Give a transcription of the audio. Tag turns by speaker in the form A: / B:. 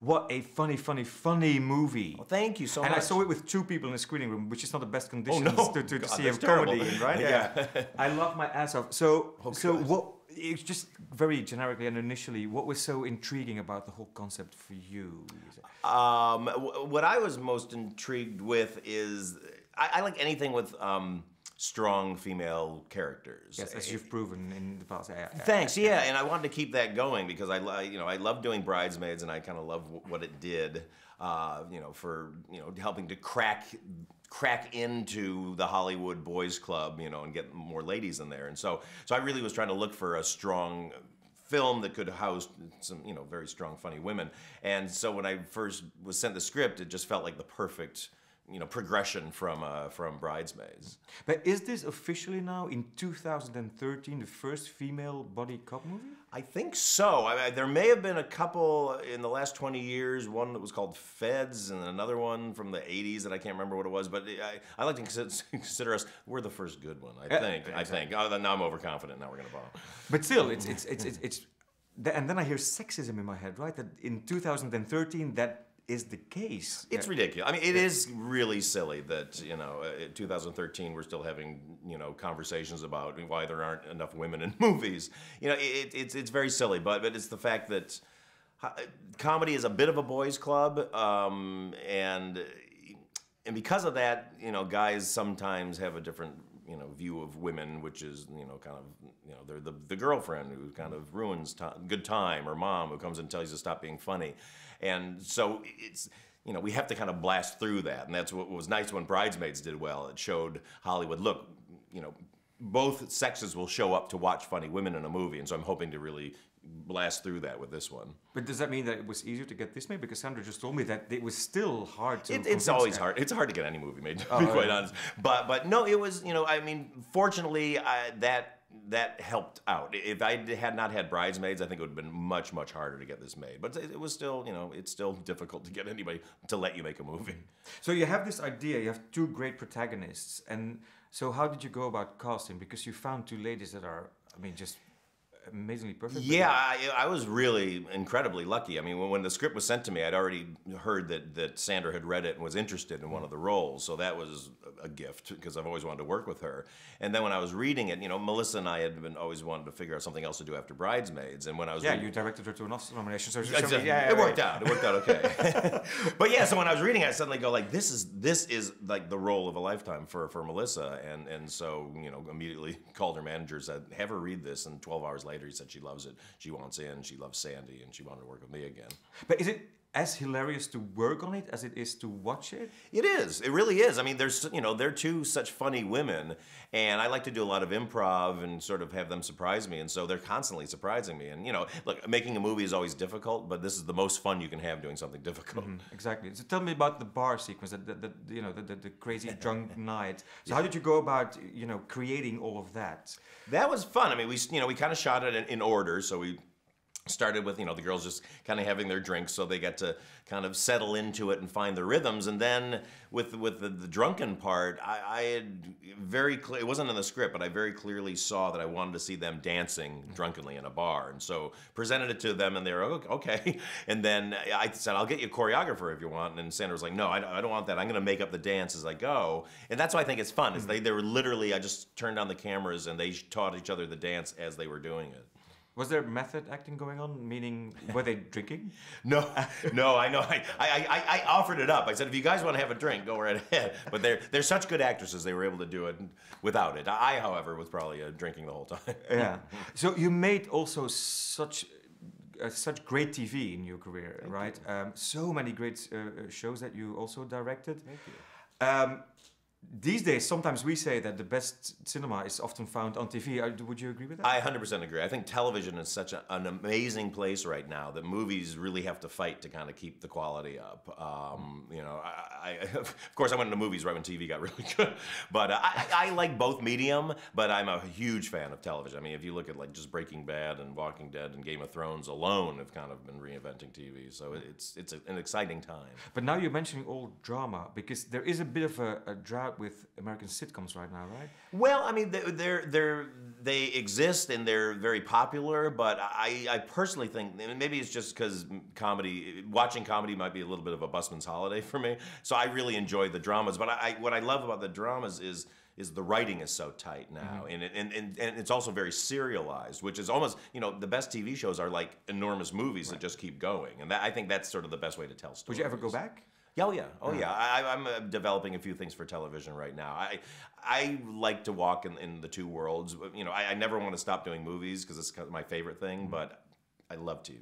A: What a funny movie.
B: Well, thank you so much.
A: And I saw it with 2 people in the screening room, which is not the best conditions to
B: God,
A: see a
B: that's terrible.
A: comedy in, right?
B: Yeah.
A: I love my ass off. So what, it's just very generically and initially, what was so intriguing about the whole concept for you?
B: What I was most intrigued with is, I like anything with strong female characters.
A: Yes, as you've proven in the past.
B: Thanks, yeah, and I wanted to keep that going because I love doing Bridesmaids, and I kind of love what it did, for helping to crack into the Hollywood boys club, and get more ladies in there, and so I really was trying to look for a strong film that could house some, very strong, funny women, and so when I first was sent the script, it just felt like the perfect progression from Bridesmaids.
A: But is this officially now, in 2013, the first female buddy cop movie?
B: I think so. There may have been a couple in the last 20 years, one that was called Feds, and another one from the 80s that I can't remember what it was, but I like to consider us, we're the first good one, I think. Exactly. Oh, now I'm overconfident, now we're going to bomb.
A: But still, it's and then I hear sexism in my head, right? That in 2013, that is the case.
B: It's ridiculous. I mean, it is really silly that, in 2013 we're still having, conversations about why there aren't enough women in movies. It's very silly, but it's the fact that comedy is a bit of a boys' club, and because of that, guys sometimes have a different view of women, which is, they're the girlfriend who kind of ruins good time, or mom who comes and tells you to stop being funny. And so it's, we have to kind of blast through that. And that's what was nice when Bridesmaids did well. It showed Hollywood, look, both sexes will show up to watch funny women in a movie. And so I'm hoping to really blast through that with this one.
A: But does that mean that it was easier to get this made? Because Sandra just told me that it was still hard to
B: It's always hard. It's hard to get any movie made, to be quite honest. But no, it was, fortunately, that helped out. If I had not had Bridesmaids, I think it would have been much, much harder to get this made. But it was still, it's still difficult to get anybody to let you make a movie.
A: So you have this idea, you have 2 great protagonists. And so how did you go about casting? Because you found 2 ladies that are, just amazingly perfect.
B: Yeah, I was really incredibly lucky. I mean, when the script was sent to me, I'd already heard that Sandra had read it and was interested in one of the roles, so that was a gift because I've always wanted to work with her. And then when I was reading it, Melissa and I had always wanted to figure out something else to do after Bridesmaids. And when I was
A: you directed her to an Oscar nomination, so
B: it worked out. It worked out okay. But yeah, so when I was reading it, I suddenly go like, this is like the role of a lifetime for Melissa, and so immediately called her manager, said, have her read this, and 12 hours later. He said she loves it, she wants in, she loves Sandy, and she wanted to work with me again.
A: But is it as hilarious to work on it as it is to watch it?
B: It is. It really is. I mean, they're 2 such funny women, and I like to do a lot of improv and sort of have them surprise me, and so they're constantly surprising me. And look, making a movie is always difficult, but this is the most fun you can have doing something difficult.
A: Exactly. So tell me about the bar sequence, the crazy drunk night. So how did you go about creating all of that?
B: That was fun. I mean, we kind of shot it in order, so we started with, the girls just kind of having their drinks so they got to kind of settle into it and find their rhythms. And then with the drunken part, I had very clear, it wasn't in the script, but I very clearly saw that I wanted to see them dancing drunkenly in a bar. And so presented it to them, and they were, okay. And then I said, I'll get you a choreographer if you want. And Sandra was like, no, I don't want that. I'm going to make up the dance as I go. And that's why I think it's fun, is they were literally, I just turned on the cameras and they taught each other the dance as they were doing it.
A: Was there method acting going on? Meaning, were they drinking?
B: No, I know. I offered it up. I said, if you guys want to have a drink, go right ahead. But they're such good actresses, they were able to do it without it. I, however, was probably drinking the whole time.
A: Yeah. So you made also such great TV in your career, right? So many great shows that you also directed.
B: Thank you.
A: These days, sometimes we say that the best cinema is often found on TV. Would you agree with that?
B: I 100% agree. I think television is such an amazing place right now that movies really have to fight to kind of keep the quality up. Of course, I went into movies right when TV got really good. But I like both medium, but I'm a huge fan of television. I mean, if you look at like just Breaking Bad and Walking Dead and Game of Thrones alone have kind of been reinventing TV. So it's an exciting time.
A: But now you're mentioning all drama, because there is a bit of a drought up with American sitcoms right now, right?
B: Well, I mean, they exist and they're very popular, but I personally think, and maybe it's just because watching comedy might be a little bit of a busman's holiday for me. So I really enjoy the dramas, but what I love about the dramas is the writing is so tight now, and it's also very serialized, which is almost, the best TV shows are like enormous movies that just keep going, and I think that's sort of the best way to tell stories.
A: Would you ever go back?
B: Oh yeah, I'm developing a few things for television right now. I like to walk in the two worlds. I never want to stop doing movies because it's kind of my favorite thing, but I love TV.